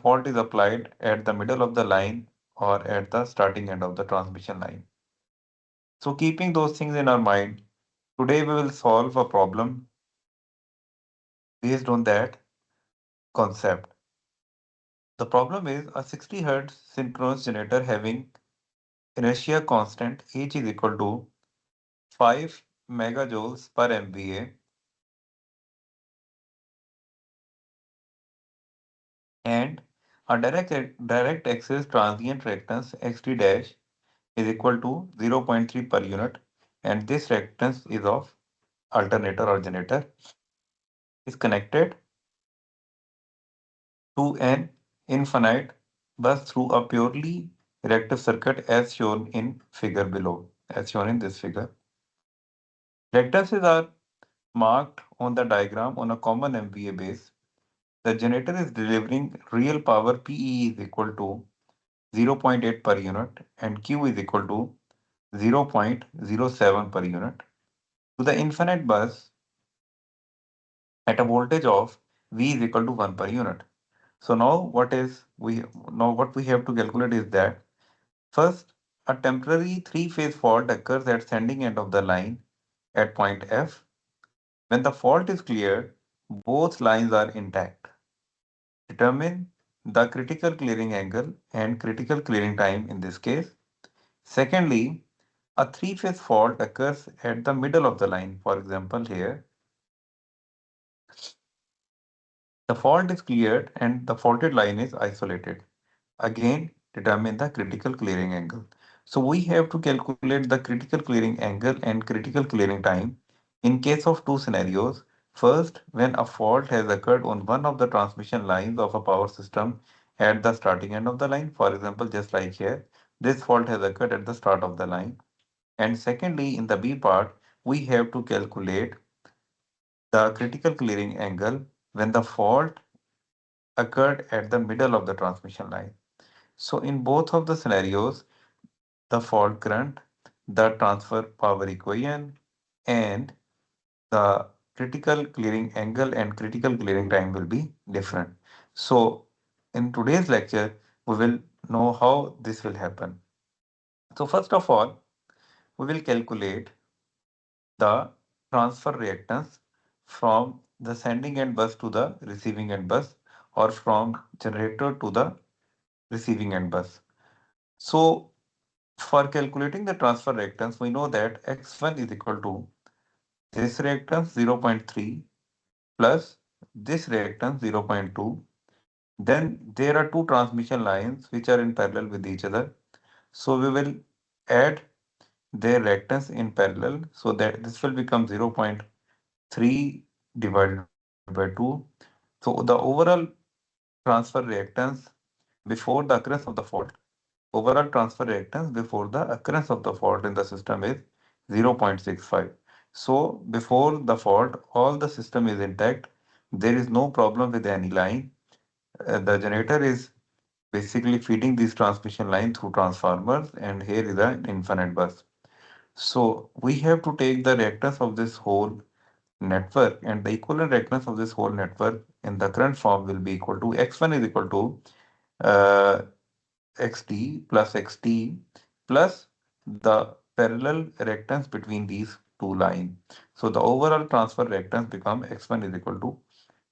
fault is applied at the middle of the line or at the starting end of the transmission line. So keeping those things in our mind, today we will solve a problem based on that concept. The problem is a 60 Hz synchronous generator having inertia constant H is equal to 5 megajoules per MVA and a direct axis transient reactance XT dash is equal to 0.3 per unit, and this reactance is of alternator or generator is connected to an infinite bus through a purely reactive circuit as shown in figure below, as shown in this figure. Reactances are marked on the diagram on a common MVA base. The generator is delivering real power PE is equal to 0.8 per unit and Q is equal to 0.07 per unit to the infinite bus at a voltage of V is equal to 1 per unit. So now what we have to calculate is that first a temporary three-phase fault occurs at sending end of the line at point F. When the fault is cleared, both lines are intact. Determine the critical clearing angle and critical clearing time in this case. Secondly, a three-phase fault occurs at the middle of the line. For example, here, the fault is cleared and the faulted line is isolated. Again, determine the critical clearing angle. So we have to calculate the critical clearing angle and critical clearing time in case of two scenarios. First, when a fault has occurred on one of the transmission lines of a power system at the starting end of the line. For example, just like here, this fault has occurred at the start of the line. And secondly, in the B part, we have to calculate the critical clearing angle when the fault occurred at the middle of the transmission line. So in both of the scenarios, the fault current, the transfer power equation, and the critical clearing angle and critical clearing time will be different. So in today's lecture, we will know how this will happen. So first of all, we will calculate the transfer reactance from the sending end bus to the receiving end bus or from generator to the receiving end bus. So for calculating the transfer reactance, we know that X1 is equal to this reactance 0.3 plus this reactance 0.2. Then there are two transmission lines which are in parallel with each other. So we will add their reactance in parallel so that this will become 0.3 divided by 2. So the overall transfer reactance before the occurrence of the fault, overall transfer reactance before the occurrence of the fault in the system is 0.65. So before the fault, all the system is intact. There is no problem with any line. The generator is basically feeding this transmission line through transformers, and here is an infinite bus. So we have to take the reactance of this whole network, and the equivalent reactance of this whole network in the current form will be equal to X1 is equal to uh, xt plus the parallel reactance between these two lines. So the overall transfer reactance become X1 is equal to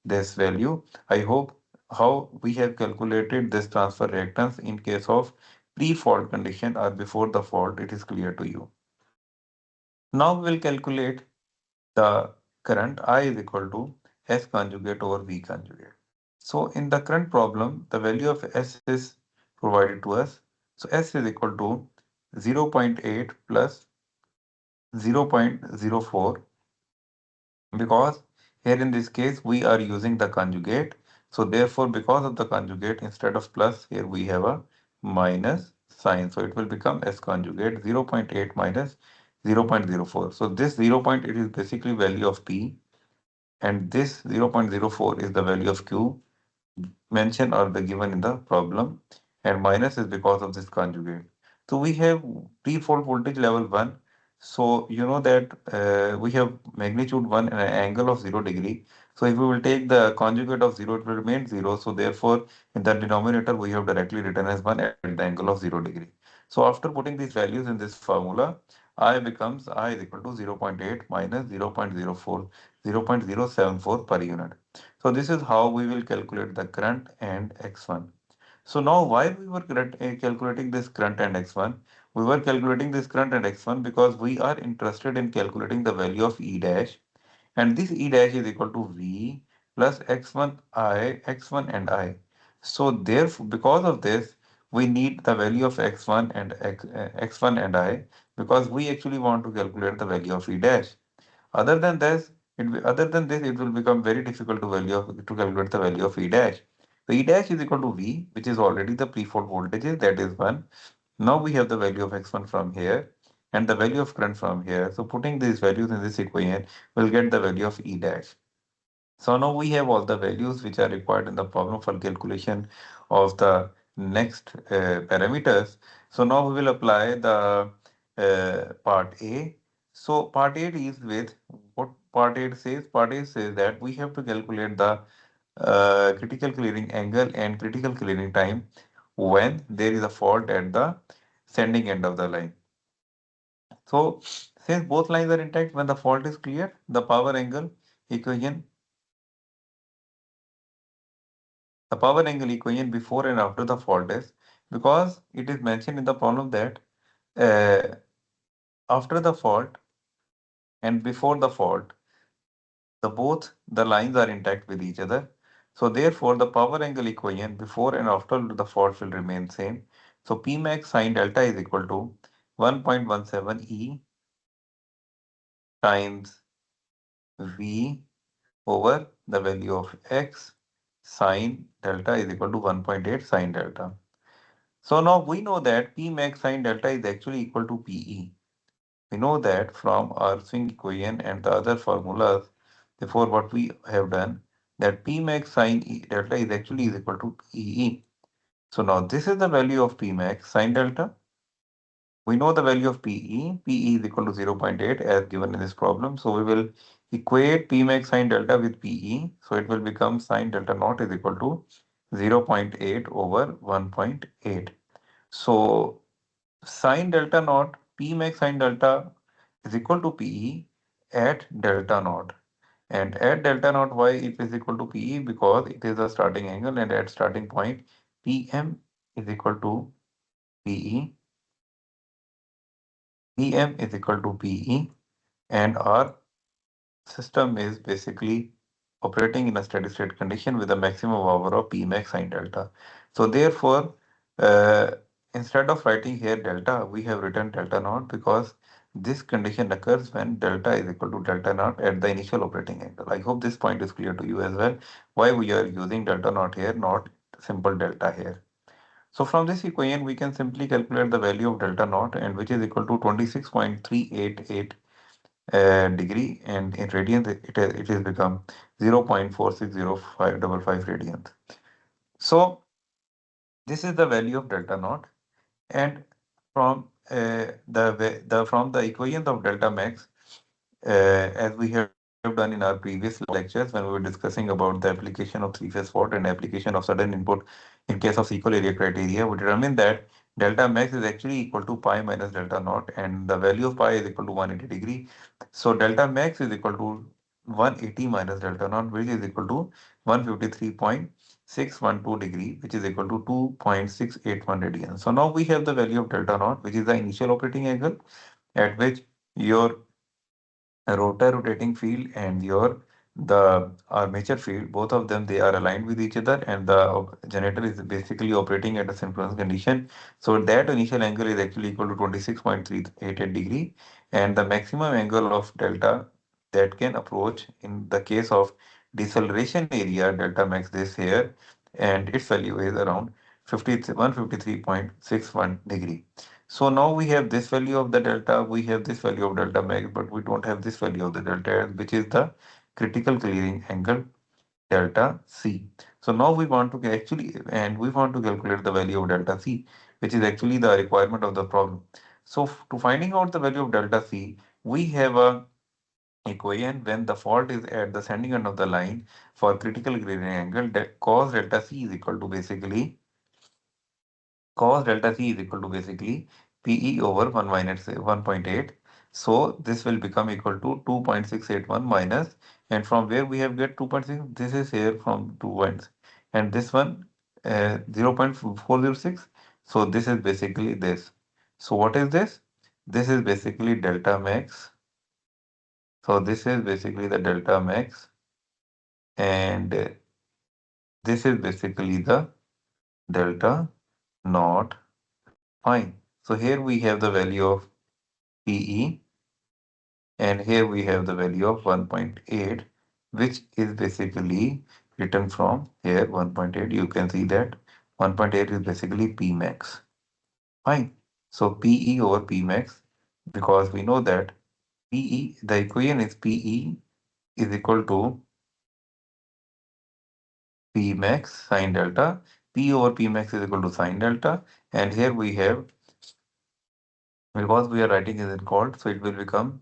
this value. I hope how we have calculated this transfer reactance in case of pre-fault condition or before the fault, it is clear to you. Now we will calculate the current I is equal to S conjugate over V conjugate. So in the current problem, the value of S is provided to us. So S is equal to 0.8 plus 0.04, because here in this case we are using the conjugate. So therefore, because of the conjugate, instead of plus, here we have a minus sign. So it will become S conjugate 0.8 minus 0.04. So this 0.8 is basically value of P, and this 0.04 is the value of Q mentioned or the given in the problem, and minus is because of this conjugate. So we have pre-fault voltage level 1. So you know that we have magnitude 1 and an angle of 0 degree. So if we will take the conjugate of 0, it will remain 0. So therefore, in the denominator, we have directly written as 1 at the angle of 0 degree. So after putting these values in this formula, I is equal to 0.8 minus 0.04, 0.074 per unit. So this is how we will calculate the current and x1. So now why we were calculating this current and x1? We were calculating this current and x1 because we are interested in calculating the value of E dash, and this E dash is equal to V plus x1 and I. So therefore, because of this, we need the value of x1 and I, because we actually want to calculate the value of E dash. Other than this, it will become very difficult to calculate the value of E dash. So E dash is equal to V, which is already the pre-fault voltages, that is 1. Now we have the value of x1 from here and the value of current from here. So putting these values in this equation, we'll get the value of E dash. So now we have all the values which are required in the problem for calculation of the next parameters. So now we will apply the part A. So part A is with what part A says. Part A says that we have to calculate the critical clearing angle and critical clearing time when there is a fault at the sending end of the line. So since both lines are intact, when the fault is clear, the power angle equation the power angle equation before and after the fault is, because it is mentioned in the problem that uh, after the fault and before the fault, the lines are intact with each other. So therefore, the power angle equation before and after the fault will remain same. So P max sine delta is equal to 1.17 E times V over the value of X sine delta is equal to 1.8 sine delta. So now we know that P max sine delta is actually equal to PE. We know that from our swing equation and the other formulas before what we have done, that P max sine delta is actually is equal to EE. So now this is the value of P max sine delta. We know the value of PE. PE is equal to 0.8 as given in this problem. So we will equate P max sine delta with PE. So it will become sine delta naught is equal to 0.8 over 1.8. So sine delta naught, P max sine delta is equal to PE at delta naught. And at delta naught, why it is equal to PE? Because it is the starting angle, and at starting point, PM is equal to PE, PM is equal to PE, and our system is basically operating in a steady state condition with a maximum power of P max sine delta. So therefore, uh, instead of writing here delta, we have written delta naught, because this condition occurs when delta is equal to delta naught at the initial operating angle. I hope this point is clear to you as well, why we are using delta naught here, not simple delta here. So from this equation, we can simply calculate the value of delta naught, and which is equal to 26.388 degree, and in radians it has become 0.460555 radians. So this is the value of delta naught, and from from the equations of delta max, as we have done in our previous lectures when we were discussing about the application of three-phase fault and application of sudden input in case of equal area criteria, we determined that delta max is actually equal to pi minus delta naught, and the value of pi is equal to 180 degree. So delta max is equal to 180 minus delta naught, which is equal to 153.612 degree, which is equal to 2.681 radians. So now we have the value of delta naught, which is the initial operating angle at which your rotor rotating field and your the armature field, both of them, they are aligned with each other, and the generator is basically operating at a synchronous condition. So that initial angle is actually equal to 26.388 degree, and the maximum angle of delta that can approach in the case of deceleration area delta max this here, and its value is around 153.61 degree. So now we have this value of the delta, we have this value of delta max, but we don't have this value of the delta, which is the critical clearing angle delta C. So now we want to we want to calculate the value of delta C, which is actually the requirement of the problem. So to finding out the value of delta C, we have a equation when the fault is at the sending end of the line for critical clearing angle, that cos delta C is equal to basically cos delta C is equal to basically PE over 1 minus 1.8. So this will become equal to 2.681 minus, and from where we have get 2.6, this is here from 2 points, and this one 0.406. So this is basically this. So what is this? This is basically delta max. So this is basically the delta max, and this is basically the delta naught. Fine. So here we have the value of PE, and here we have the value of 1.8, which is basically written from here 1.8. You can see that 1.8 is basically P max. Fine. So PE over P max, because we know that PE, the equation is PE is equal to P max sine delta. P over P max is equal to sine delta. And here we have, because we are writing is in called, so it will become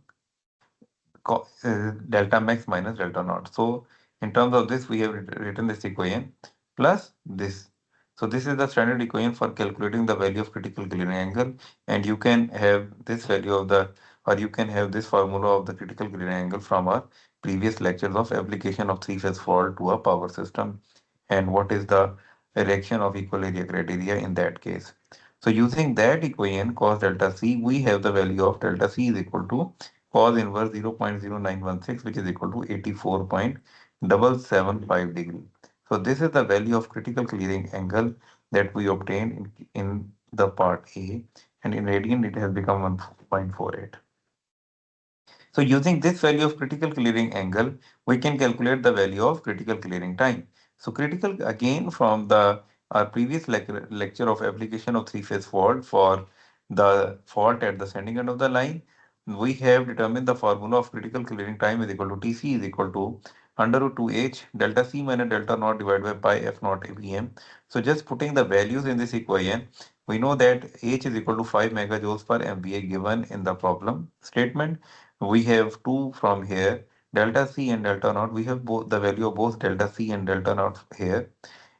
delta max minus delta naught. So in terms of this, we have written this equation plus this. So this is the standard equation for calculating the value of critical clearing angle, and you can have this value of the, or you can have this formula of the critical clearing angle from our previous lectures of application of three-phase fault to a power system, and what is the erection of equal area criteria in that case. So using that equation cos delta C, we have the value of delta C is equal to cos inverse 0.0916, which is equal to 84.775 degree. So this is the value of critical clearing angle that we obtained in the part A, and in radian it has become 1.48. So using this value of critical clearing angle, we can calculate the value of critical clearing time. So critical, again, from the our previous lecture of application of three-phase fault for the fault at the sending end of the line, we have determined the formula of critical clearing time is equal to Tc is equal to under root 2h delta C minus delta naught divided by pi f naught APM. So just putting the values in this equation, we know that H is equal to 5 megajoules per MVA given in the problem statement. We have two from here, delta C and delta naught. We have both the value of both delta C and delta naught here.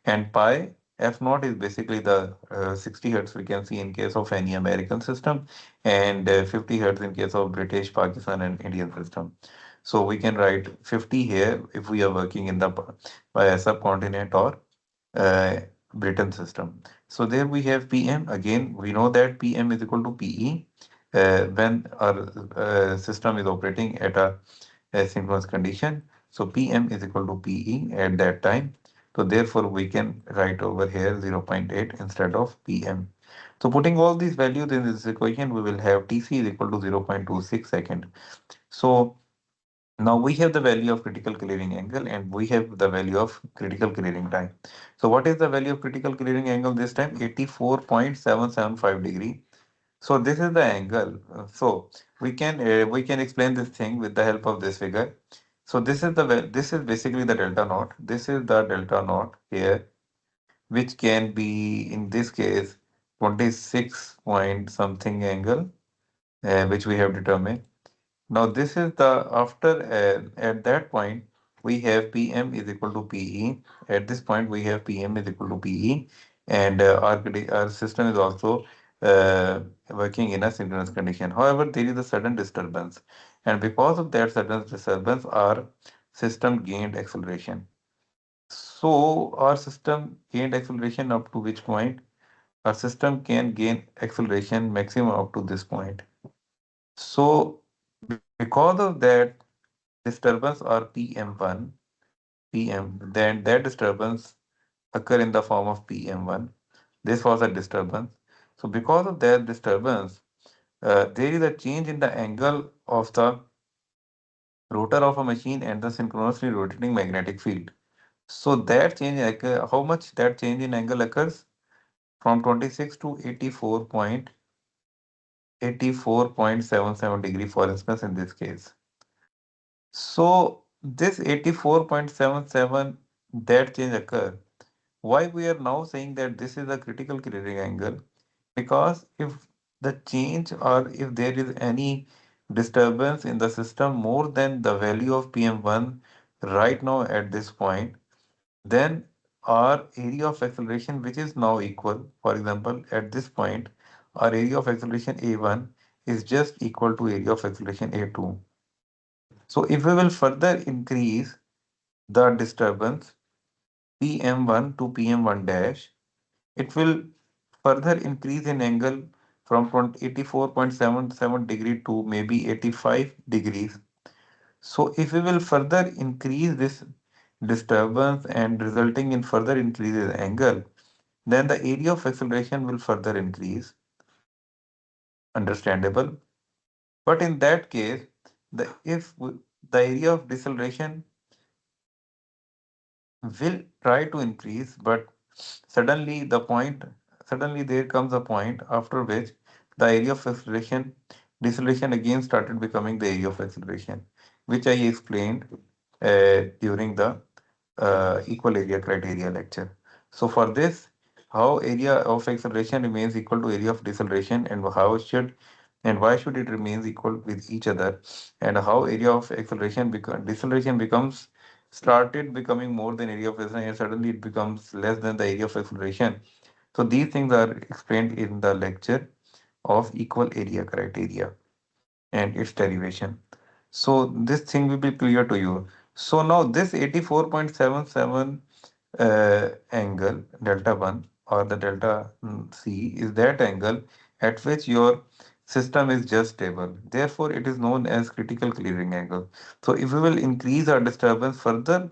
And pi f naught is basically the 60 hertz frequency in case of any American system, and 50 hertz in case of British, Pakistan, and Indian system. So we can write 50 here if we are working in the subcontinent or uh, Britain system. So there we have PM. Again, we know that PM is equal to PE when our system is operating at a asynchronous condition. So PM is equal to PE at that time. So therefore, we can write over here 0.8 instead of PM. So putting all these values in this equation, we will have TC is equal to 0.26 second. So now we have the value of critical clearing angle and we have the value of critical clearing time. So what is the value of critical clearing angle this time? 84.775 degree. So this is the angle. So we can explain this thing with the help of this figure. So this is basically the delta naught. This is the delta naught here, which can be in this case 26 point something angle, which we have determined. Now this is the after at that point we have PM is equal to PE. At this point we have PM is equal to PE, and our system is also working in a synchronous condition. However, there is a sudden disturbance, and because of that sudden disturbance, our system gained acceleration. So our system gained acceleration up to which point? Our system can gain acceleration maximum up to this point. So because of that disturbance or PM1, then that disturbance occur in the form of PM1. This was a disturbance. So because of that disturbance, there is a change in the angle of the rotor of a machine and the synchronously rotating magnetic field. So that change, how much that change in angle occurs? From 26 to 84.77 degree, for instance, in this case. So this 84.77, that change occur. Why we are now saying that this is a critical clearing angle? Because if the change or if there is any disturbance in the system more than the value of PM1 right now at this point, then our area of acceleration, which is now equal, for example, at this point, our area of acceleration A1 is just equal to area of acceleration A2. So if we will further increase the disturbance PM1 to PM1 dash, it will further increase in angle from 84.77 degree to maybe 85 degrees. So if we will further increase this disturbance and resulting in further increase in angle, then the area of acceleration will further increase. Understandable. But in that case, the area of deceleration will try to increase, but suddenly the point, suddenly there comes a point after which the area of acceleration, deceleration again started becoming the area of acceleration, which I explained during the equal area criteria lecture. So for this, how area of acceleration remains equal to area of deceleration, and how should and why should it remains equal with each other, and how area of acceleration deceleration becomes started becoming more than area of acceleration and suddenly it becomes less than the area of acceleration. So these things are explained in the lecture of equal area criteria and its derivation. So this thing will be clear to you. So now this 84.77 angle delta 1 or the delta C is that angle at which your system is just stable. Therefore, it is known as critical clearing angle. So if we will increase our disturbance further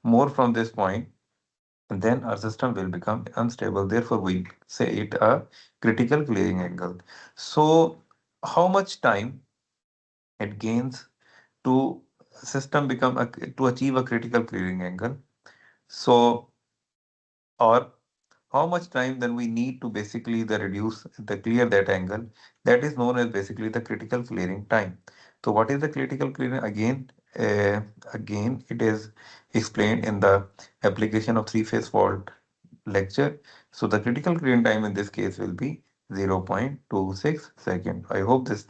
more from this point, then our system will become unstable. Therefore, we say it a critical clearing angle. So how much time it gains to system become to achieve a critical clearing angle? So or how much time then we need to basically the reduce the clear that angle, that is known as basically the critical clearing time. So what is the critical clearing? Again it is explained in the application of three-phase fault lecture. So the critical clearing time in this case will be 0.26 second. I hope this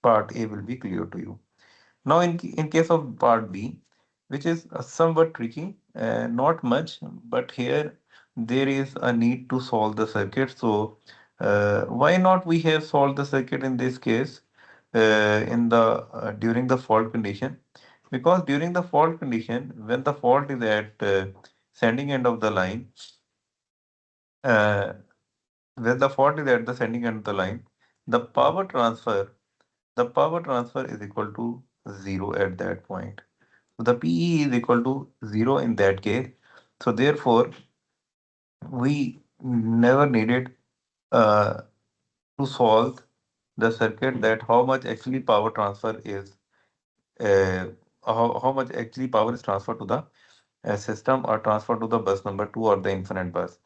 part A will be clear to you. Now, in case of part B, which is somewhat tricky, not much, but here there is a need to solve the circuit. So, why not we have solved the circuit in this case in the during the fault condition? Because during the fault condition, when the fault is at sending end of the line, uh, when the fault is at the sending end of the line, the power transfer is equal to zero at that point. So the PE is equal to 0 in that case. So therefore, we never needed uh, to solve the circuit that how much actually power transfer is, uh, how much actually power is transferred to the system or transferred to the bus number 2 or the infinite bus.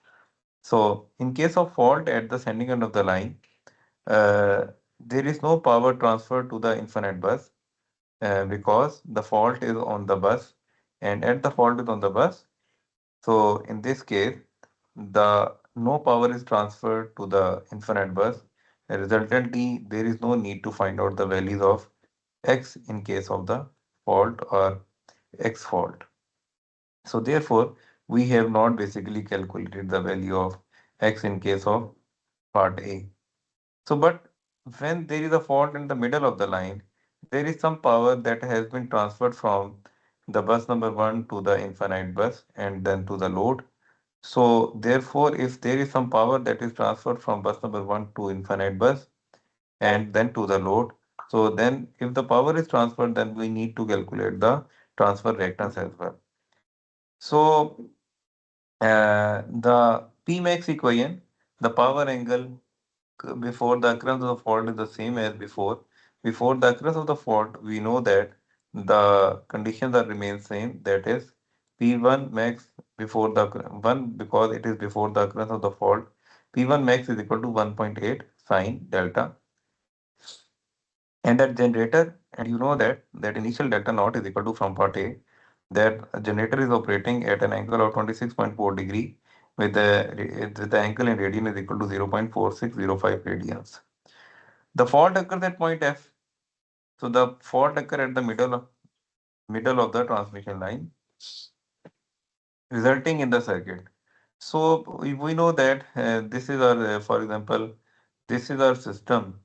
So in case of fault at the sending end of the line, there is no power transfer to the infinite bus because the fault is on the bus, and at the fault is on the bus. So in this case, the no power is transferred to the infinite bus. Resultantly, there is no need to find out the values of x in case of the fault or x fault. So therefore, we have not basically calculated the value of x in case of part A. So but when there is a fault in the middle of the line, there is some power that has been transferred from the bus number 1 to the infinite bus and then to the load. So therefore, if there is some power that is transferred from bus number 1 to infinite bus and then to the load, so then if the power is transferred, then we need to calculate the transfer reactance as well. So the P max equation, the power angle before the occurrence of the fault is the same as before. Before the occurrence of the fault, we know that the conditions are remain same. That is P1 max before the one because it is before the occurrence of the fault. P1 max is equal to 1.8 sine delta. And that generator, and you know that initial delta naught is equal to from part A. That generator is operating at an angle of 26.4 degree with the angle in radian is equal to 0.4605 radians. The fault occurs at point F. So the fault occur at the middle of the transmission line, resulting in the circuit. So we know that this is our, for example, this is our system.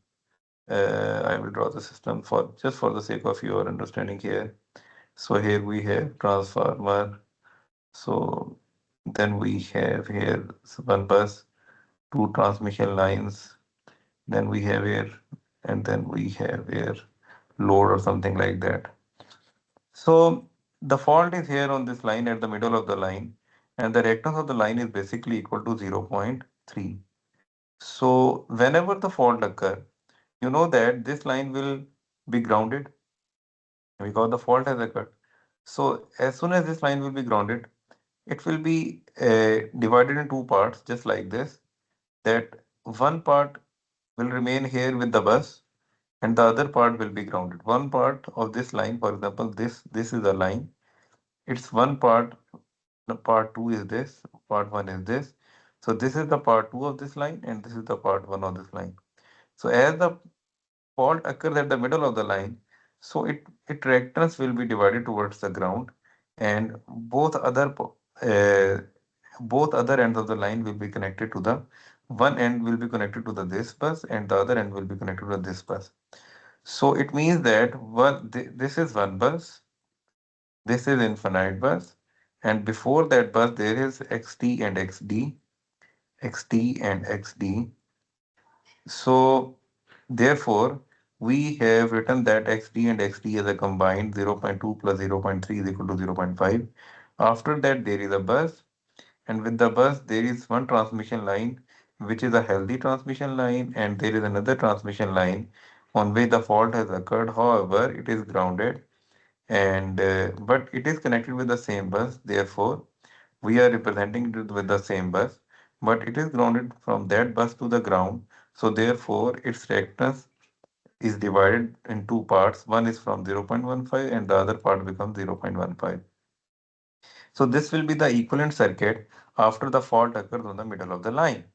I will draw the system for just for the sake of your understanding here. So here we have transformer. So then we have here one bus, two transmission lines. Then we have here, and then we have here load or something like that. So the fault is here on this line at the middle of the line, and the reactance of the line is basically equal to 0.3. So whenever the fault occur, you know that this line will be grounded because the fault has occurred. So as soon as this line will be grounded, it will be divided in two parts, just like this. That one part will remain here with the bus, and the other part will be grounded. One part of this line, for example, this is a line. It's one part. The part two is this. Part one is this. So this is the part two of this line, and this is the part one of this line. So as the fault occurs at the middle of the line, so it reactance will be divided towards the ground, and uh, both other ends of the line will be connected to the one end will be connected to the this bus, and the other end will be connected to this bus. So it means that this is one bus, this is infinite bus, and before that bus there is xt and xd, xt and xd. So therefore, we have written that xd and xd as a combined 0.2 plus 0.3 is equal to 0.5. After that, there is a bus, and with the bus, there is one transmission line, which is a healthy transmission line, and there is another transmission line on which the fault has occurred. However, it is grounded, and but it is connected with the same bus. Therefore, we are representing it with the same bus, but it is grounded from that bus to the ground. So therefore, its reactance is divided in two parts. One is from 0.15 and the other part becomes 0.15. So this will be the equivalent circuit after the fault occurs on the middle of the line.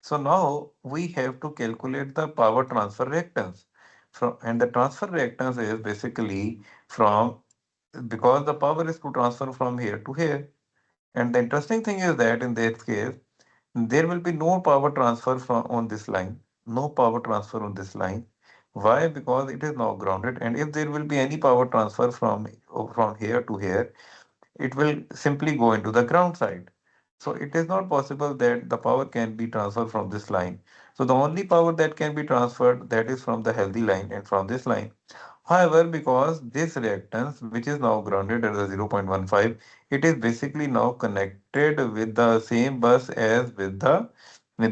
So now we have to calculate the power transfer reactance. And the transfer reactance is basically from, because the power is to transfer from here to here. And the interesting thing is that in this case, there will be no power transfer from on this line. No power transfer on this line. Why? Because it is now grounded. And if there will be any power transfer from here to here, it will simply go into the ground side. So it is not possible that the power can be transferred from this line. So the only power that can be transferred, that is from the healthy line and from this line. However, because this reactance, which is now grounded at the 0.15, it is basically now connected with the same bus as with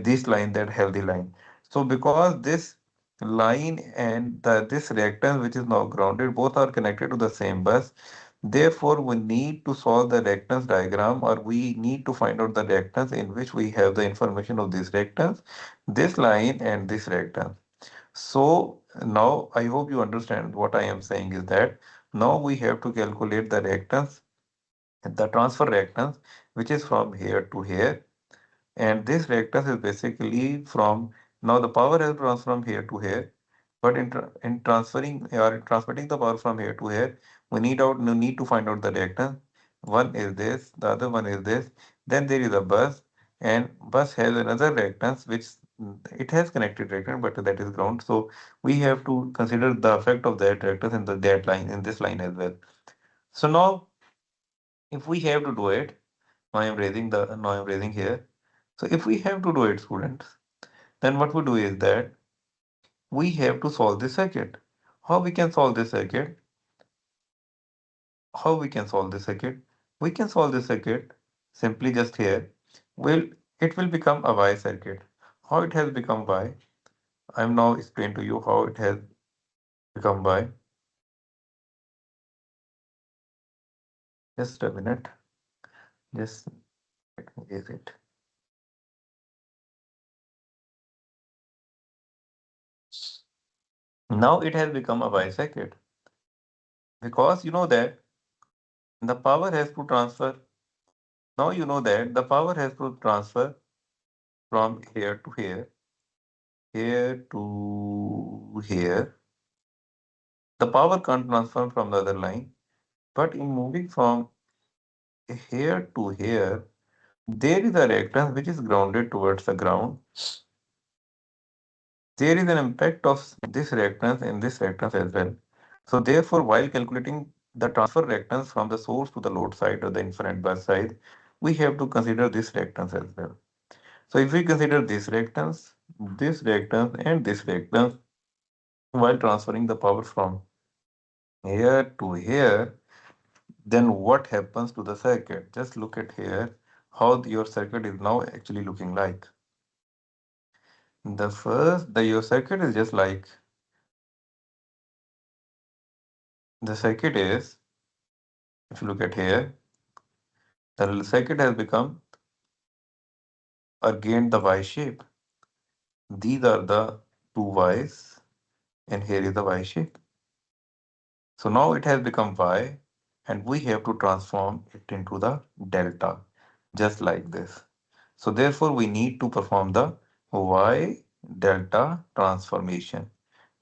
this line, that healthy line. So because this line and this reactance, which is now grounded, both are connected to the same bus. Therefore, we need to solve the reactance diagram, or we need to find out the reactance in which we have the information of this reactance, this line and this reactance. So now I hope you understand what I am saying is that now we have to calculate the reactance, the transfer reactance, which is from here to here. And this reactance is basically from, now the power has transferred from here to here, but in transferring or transmitting the power from here to here, we need to find out the reactance. One is this, the other one is this. Then there is a bus, and bus has another reactance which it has connected reactance, but that is ground. So we have to consider the effect of that reactance in that line, in this line as well. So now, if we have to do it, now I'm raising here. So if we have to do it, students, then what we do is that we have to solve this circuit. How we can solve this circuit? How we can solve this circuit? We can solve this circuit simply just here. Will it will become a Y circuit. How it has become Y? I'm now explain to you how it has become Y. Just a minute. Just let me erase it. Now it has become a Y circuit because you know that the power has to transfer. Now you know that the power has to transfer from here to here, here to here, The power can't transfer from the other line, but in moving from here to here, there is a reactance which is grounded towards the ground. There is an impact of this reactance in this reactance as well. So therefore, while calculating the transfer reactance from the source to the load side or the infinite bus side, we have to consider this reactance as well. So if we consider this reactance and this reactance while transferring the power from here to here, then what happens to the circuit? Just look at here how your circuit is now actually looking like. Your circuit is just like the circuit is, if you look at here, the circuit has become or gained the Y shape. These are the two Y's, and here is the Y shape. So now it has become Y, and we have to transform it into the delta, just like this. So therefore, we need to perform the Y delta transformation.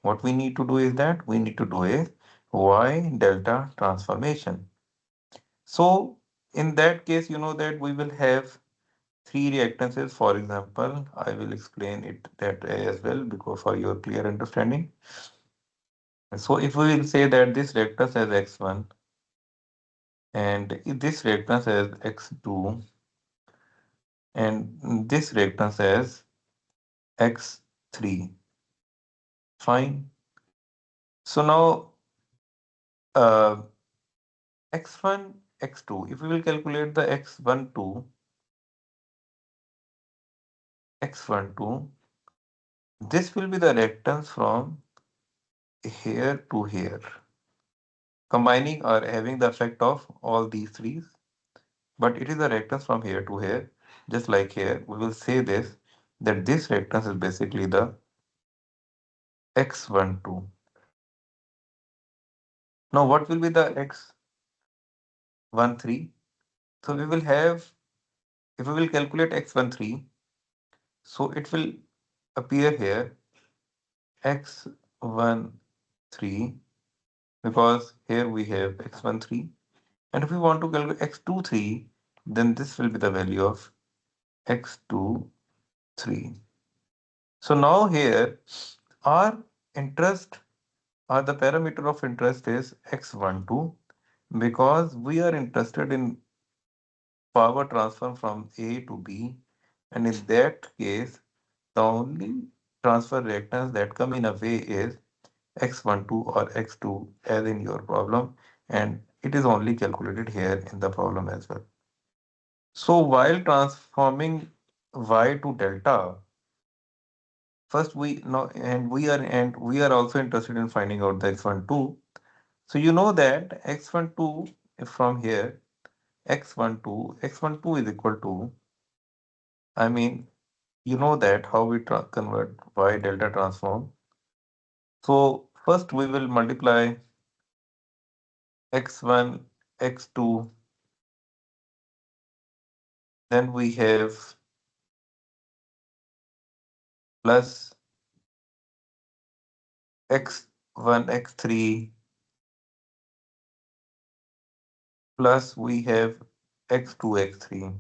What we need to do is that we need to do is Y delta transformation. So in that case, you know that we will have three reactances. For example, I will explain it that way as well because for your clear understanding. So if we will say that this reactance has x1 and if this reactance has x2 and this reactance has x3, fine. So now uh, x1, x2, if we will calculate the x12, x12, this will be the reactance from here to here, combining or having the effect of all these three. But it is a reactance from here to here, just like here. We will say this that this reactance is basically the x12. Now, what will be the x13? So we will have, if we will calculate x13, so it will appear here x13 because here we have x13. And if we want to calculate x23, then this will be the value of x23. So now here our interest or the parameter of interest is x12 because we are interested in power transfer from A to B, and in that case the only transfer reactance that come in a way is x12 or x2 as in your problem, and it is only calculated here in the problem as well. So while transforming y to delta, first we know and we are also interested in finding out the x12. So you know that x12 from here x12 is equal to, I mean, you know that how we convert y delta transform. So first we will multiply x1, x2, then we have plus x1, x3, plus we have x2, x3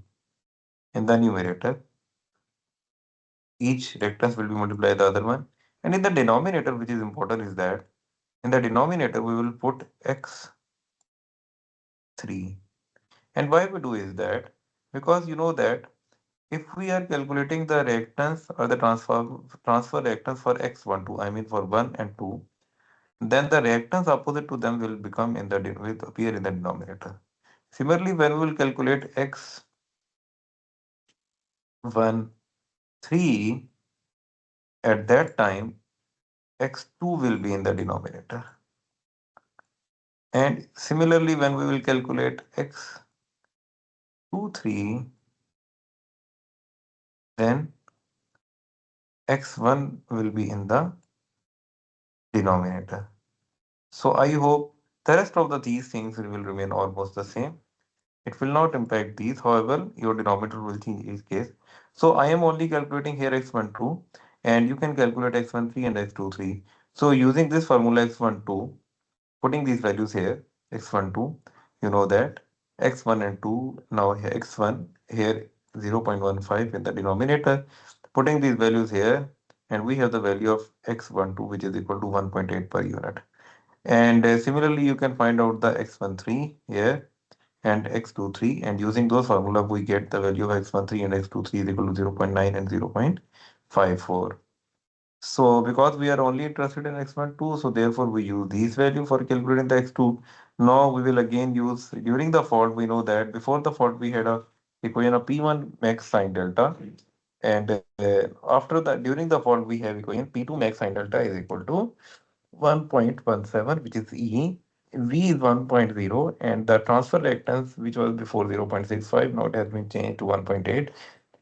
in the numerator. Each reactance will be multiplied by the other one. And in the denominator, which is important, is that in the denominator we will put x3. And why we do is that because you know that if we are calculating the reactance or the transfer reactance for x12, I mean for 1 and 2, then the reactance opposite to them will become in the will appear in the denominator. Similarly, when we will calculate x1, 3, at that time x2 will be in the denominator. And similarly, when we will calculate x2, 3, then x1 will be in the denominator. So I hope the rest of these things will remain almost the same. It will not impact these. However, your denominator will change in each case. So I am only calculating here x12 and you can calculate x13 and x23. So using this formula x12, Putting these values here, x1, 2, you know that x1 and 2, now here x1, here 0.15 in the denominator. Putting these values here, and we have the value of x12, which is equal to 1.8 per unit. And similarly, you can find out the x13 here and x23, and using those formula, we get the value of x13 and x23 is equal to 0.9 and 0.54. So because we are only interested in x12, so therefore we use these value for calculating the x2. Now we will again use during the fault. We know that before the fault we had a equation of P1 max sine delta, and after that during the fault we have equation P2 max sine delta is equal to 1.17, which is E. V is 1.0, and the transfer reactance, which was before 0.65, now it has been changed to 1.8.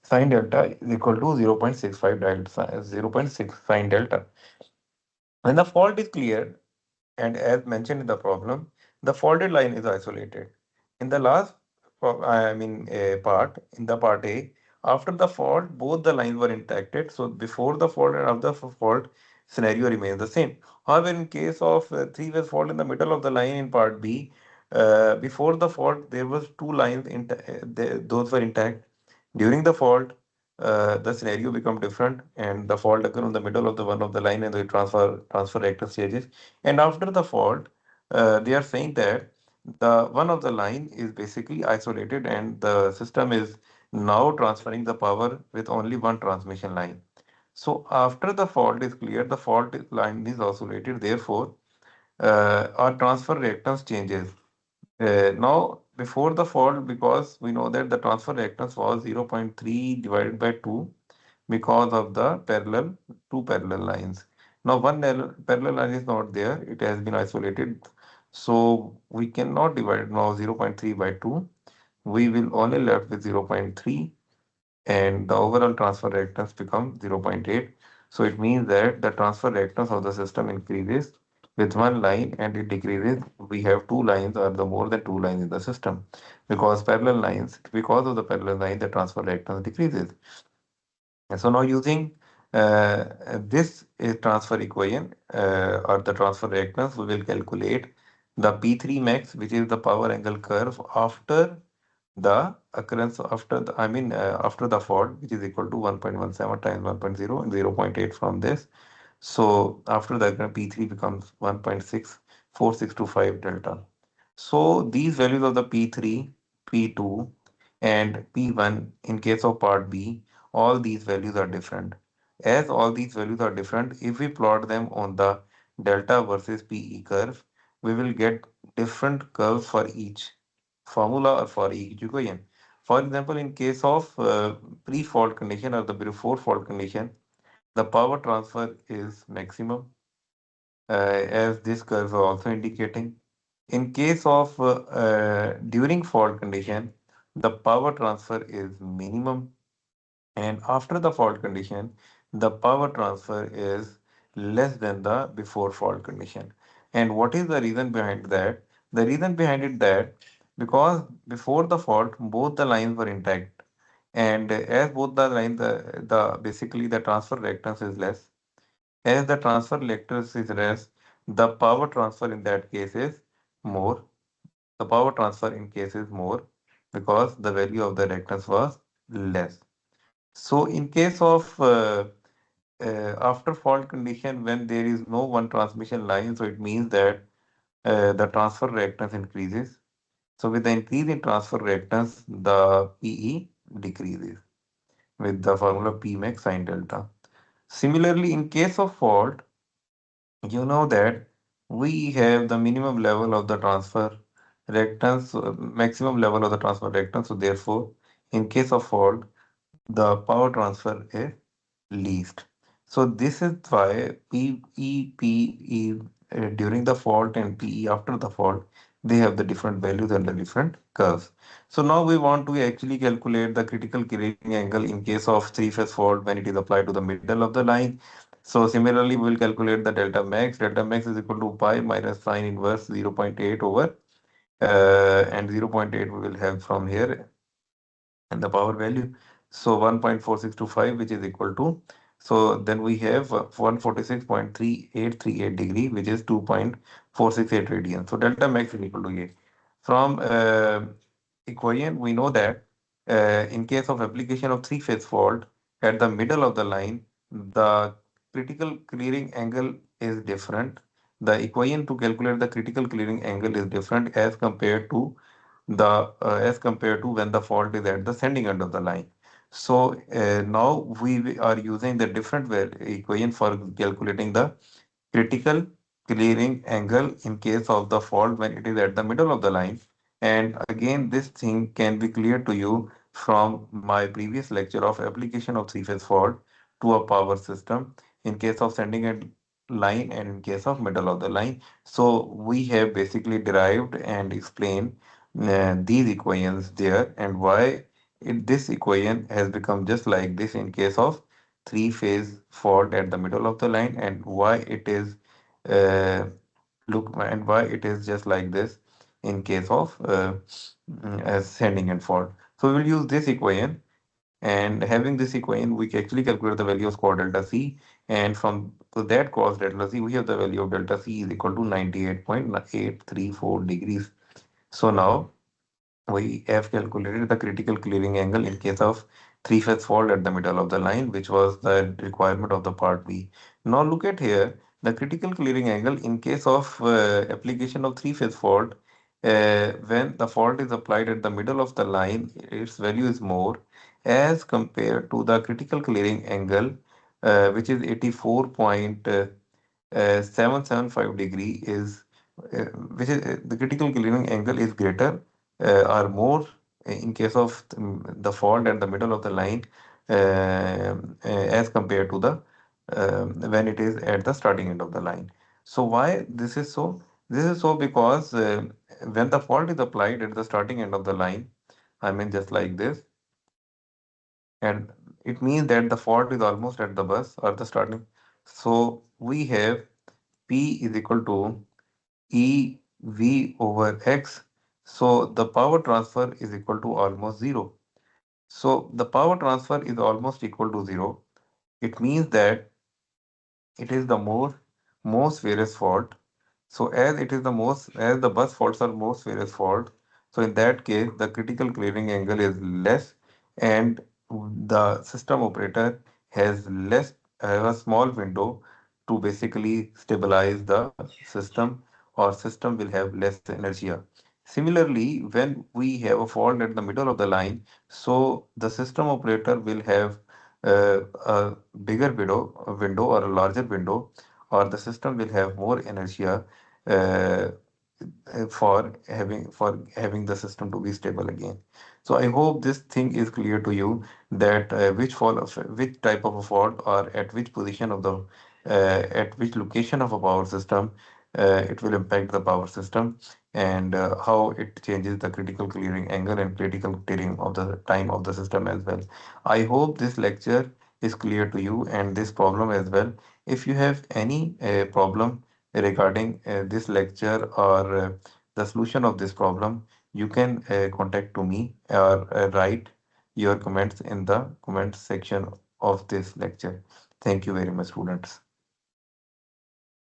Sine delta is equal to 0.65 delta, 0.6 sine delta. When the fault is cleared, and as mentioned in the problem, the faulted line is isolated. In the last, part, in the part A, after the fault, both the lines were impacted. So before the fault and after the fault, scenario remains the same. However, in case of three-phase fault in the middle of the line in part B, before the fault, there was two lines, those were intact. During the fault, the scenario become different, and the fault occur in the middle of the one of the line, and the transfer reactor stages. And after the fault, they are saying that the one of the line is basically isolated, and the system is now transferring the power with only one transmission line. So after the fault is clear, the line is isolated. Therefore, our transfer reactance changes. Now, before the fault, because we know that the transfer reactance was 0.3 divided by 2 because of the two parallel lines. Now, one parallel line is not there, it has been isolated. So, we cannot divide now 0.3 by 2. We will only left with 0.3, and the overall transfer reactance becomes 0.8. So it means that the transfer reactance of the system increases with one line, and it decreases. We have two lines or the more than two lines in the system, because of the parallel line, the transfer reactance decreases. And so now using this transfer equation or the transfer reactance, we will calculate the P3 max, which is the power angle curve after the occurrence after the fault, which is equal to 1.17 times 1.0 and 0.8 from this. So after the P3 becomes 1.64625 delta. So these values of the P3, P2, and P1 in case of part B, all these values are different. As all these values are different, if we plot them on the delta versus PE curve, we will get different curves for each formula or for each equation. For example, in case of pre-fault condition or the before fault condition, the power transfer is maximum, as this curve is also indicating. In case of during fault condition, the power transfer is minimum, and after the fault condition, the power transfer is less than the before fault condition. And what is the reason behind that? The reason behind it that because before the fault, both the lines were intact, and as both the lines, the basically the transfer reactance is less. As the transfer reactance is less, the power transfer in that case is more. The power transfer in case is more because the value of the reactance was less. So in case of after fault condition, when there is no one transmission line, so it means that the transfer reactance increases. So with the increase in transfer reactance, the PE decreases with the formula P max sine delta. Similarly, in case of fault, you know that we have the minimum level of the transfer reactance, maximum level of the transfer reactance. So therefore, in case of fault, the power transfer is least. So this is why PE during the fault and PE after the fault, they have the different values and the different curves. So now we want to actually calculate the critical clearing angle in case of three-phase fault when it is applied to the middle of the line. So similarly, we will calculate the delta max. Delta max is equal to pi minus sine inverse 0.8 over and 0.8 we will have from here and the power value. So 1.4625, which is equal to So then we have 146.3838 degree, which is 2.468 radian. So delta max is equal to A. From equation, we know that in case of application of three-phase fault at the middle of the line, the critical clearing angle is different. The equation to calculate the critical clearing angle is different as compared to when the fault is at the sending end of the line. So now we are using the different equation for calculating the critical clearing angle in case of the fault when it is at the middle of the line. And again, this thing can be clear to you from my previous lecture of application of three-phase fault to a power system in case of sending a line and in case of middle of the line. So we have basically derived and explained these equations there and why this equation has become just like this in case of three-phase fault at the middle of the line and why it is uh, why it is just like this in case of as sending end fault. So we will use this equation, and having this equation we can actually calculate the value of square delta C, and from that cos delta C we have the value of delta C is equal to 98.834 degrees. So now we have calculated the critical clearing angle in case of three-phase fault at the middle of the line, which was the requirement of the part B. Now look at here, the critical clearing angle in case of application of three-phase fault, when the fault is applied at the middle of the line, its value is more as compared to the critical clearing angle, which is 84.775 degree is which is the critical clearing angle is greater or more in case of the fault at the middle of the line as compared to the when it is at the starting end of the line. So why this is so? This is so because when the fault is applied at the starting end of the line, I mean just like this, and it means that the fault is almost at the bus or the starting. So we have P is equal to E V over X. So the power transfer is equal to almost zero. So the power transfer is almost equal to zero. It means that it is the most various fault. So as it is the most as the bus faults are most various fault, so in that case the critical clearing angle is less and the system operator has less have a small window to basically stabilize the system, or system will have less inertia. Similarly, when we have a fault at the middle of the line, so the system operator will have a bigger window or a larger window, or the system will have more inertia uh, for having the system to be stable again. So I hope this thing is clear to you that which type of a fault or at which position of the at which location of a power system it will impact the power system, and how it changes the critical clearing angle and critical clearing of the time of the system as well. I hope this lecture is clear to you and this problem as well. If you have any problem regarding this lecture or the solution of this problem, you can contact to me or write your comments in the comment section of this lecture. Thank you very much, students.